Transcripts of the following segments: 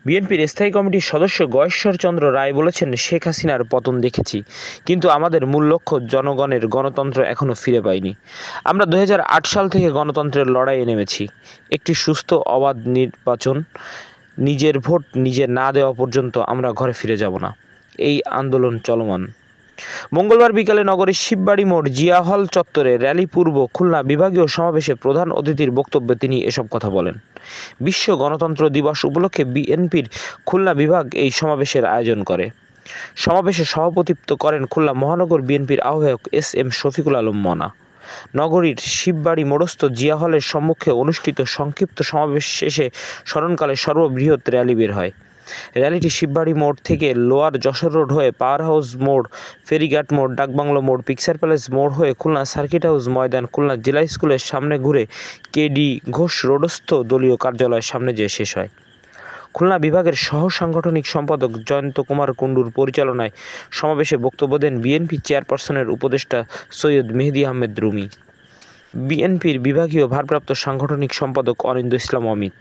বিএনপির স্থায়ী কমিটির সদস্য গয়েশ্বর চন্দ্র রায় বলেছেন, শেখ হাসিনার পতন দেখেছি, কিন্তু আমাদের মূল লক্ষ্য জনগণের গণতন্ত্র এখনো ফিরে পাইনি। আমরা 2008 সাল থেকে গণতন্ত্রের লড়াইয়ে নেমেছি। একটি সুস্থ অবাধ নির্বাচন, নিজের ভোট নিজে না দেওয়া পর্যন্ত আমরা ঘরে ফিরে যাব না। এই আন্দোলন চলমান। মঙ্গলবার বিকালে নগরীর শিববাড়ি মোড় জিয়া হল চত্বরে র্যালি পূর্ব খুলনা বিভাগীয় সমাবেশে প্রধান অতিথির বক্তব্যে তিনি এসব কথা বলেন। বিশ্ব গণতন্ত্র দিবস উপলক্ষে বিএনপির খুলনা বিভাগ এই সমাবেশের আয়োজন করে। সমাবেশে সভাপতিত্ব করেন খুলনা মহানগর বিএনপির আহ্বায়ক এস.এম. শফিকুল আলম মনা। নগরীর শিববাড়ি মোড়স্থ জিয়া হলের সম্মুখে অনুষ্ঠিত সংক্ষিপ্ত সমাবেশ শেষে স্মরণকালে সর্ববৃহৎ র্যালি বের হয়। র্যালিটি শিববাড়ি মোড় থেকে লোয়ার যশোর রোড হয়ে পাওয়ার হাউস মোড়, ফেরিঘাট মোড়, ডাকবাংলো মোড়, পিকচার প্যালেস মোড় হয়ে খুলনা সার্কিট হাউস ময়দান, খুলনা জেলা স্কুলের সামনে ঘুরে কে.ডি. ঘোষ রোডস্থ দলীয় কার্যালয়ের সামনে যেয়ে শেষ হয়। খুলনা বিভাগের সহ সাংগঠনিক সম্পাদক জয়ন্ত কুমার কুণ্ডুর পরিচালনায় সমাবেশে বক্তব্য দেন বিএনপি চেয়ারপারসনের উপদেষ্টা সৈয়দ মেহেদী আহমেদ রুমি, বিএনপির বিভাগীয় ভারপ্রাপ্ত সাংগঠনিক সম্পাদক অনিন্দ্য ইসলাম অমিত,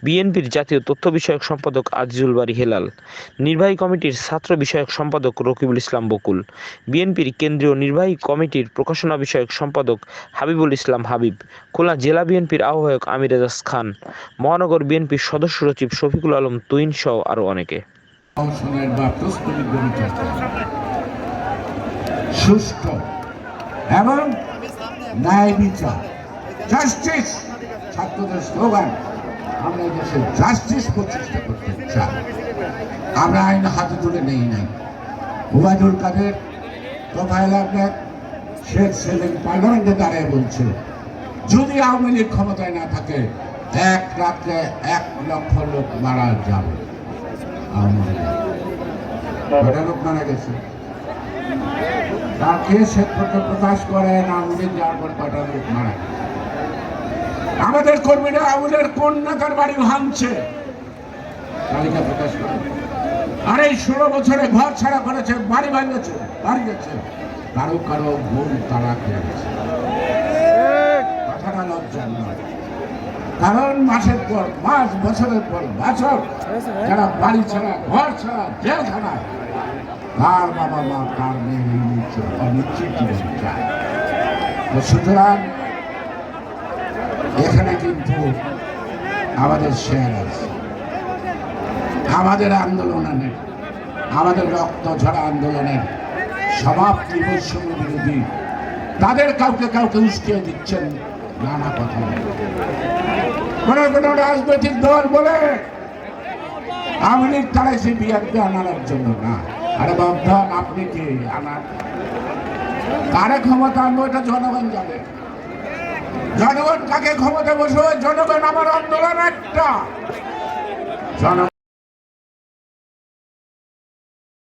বিএনপির জাতীয় তথ্য বিষয়ক সম্পাদক আজিজুল বারী হেলাল, নির্বাহী কমিটির ছাত্র বিষয়ক সম্পাদক রকিবুল ইসলাম বকুল, বিএনপির কেন্দ্রীয় নির্বাহী কমিটির প্রকাশনা বিষয়ক সম্পাদক হাবিবুল ইসলাম হাবিব, খুলনা জেলা বিএনপির আহ্বায়ক আমির এজাজ খান, মহানগর বিএনপির সদস্য সচিব শফিকুল আলম তুহিন সহ আরও অনেকে। সুষ্ঠু এবং ন্যায় বিচার, জাস্টিস ছাত্রদের স্লোগান। আমরা দেশে জাস্টিস প্রতিষ্ঠা করতে চাই। আমরা আইন হাতে তুলে নেই নাই। ওবায়দুল কাদের তোফায়েল আহমেদ, শেখ সেলিম পার্লামেন্টে দাঁড়িয়ে বলছে, যদি আওয়ামী লীগ ক্ষমতায় না থাকে এক রাত্রে 1 লক্ষ লোক মারা যাবে। আওয়ামী লীগ কটা লোক মারা গেছে? তাকে শ্বেতপত্র প্রকাশ করে আওয়ামী লীগ যাওয়ার পর কটা লোক মারা গেছে। আমাদের কর্মীরা আমাদের কোন নাকার বাড়ি ভাঙছে তালিকা প্রকাশ করে। আর এই 16 বছরে ঘর ছাড়া করেছে, বাড়ি ভাঙেছে, বাড়ি গেছে, কারো কারো ঘুম তারা খেয়ে গেছে। কথাটা লজ্জা নয়, কারণ মাসের পর মাস, বছরের পর বছর যারা বাড়ি ছাড়া, ঘর ছাড়া, জেলখানায়, তার বাবা মা, তার মেয়ে অনিশ্চিত জীবন চায়। সুতরাং এখানে কিন্তু আমাদের শেয়ার আছে। আমাদের আন্দোলনের, আমাদের রক্ত ঝরা আন্দোলনের সমাপ্তি বৈষম্য বিরোধী তাদের কাউকে কাউকে উস্কিয়ে দিচ্ছেন নানা কথা। কোন কোন রাজনৈতিক দল বলে আওয়ামী লীগ তাড়াইছে বিএনপি আনার জন্য না। আরে বাবধান, আপনি কি আনার কারে ক্ষমতা আনবো এটা জনগণ জানে। জনগণ কাকে ক্ষমতা বসবে, জনগণ আমার আন্দোলন একটা, জনগণ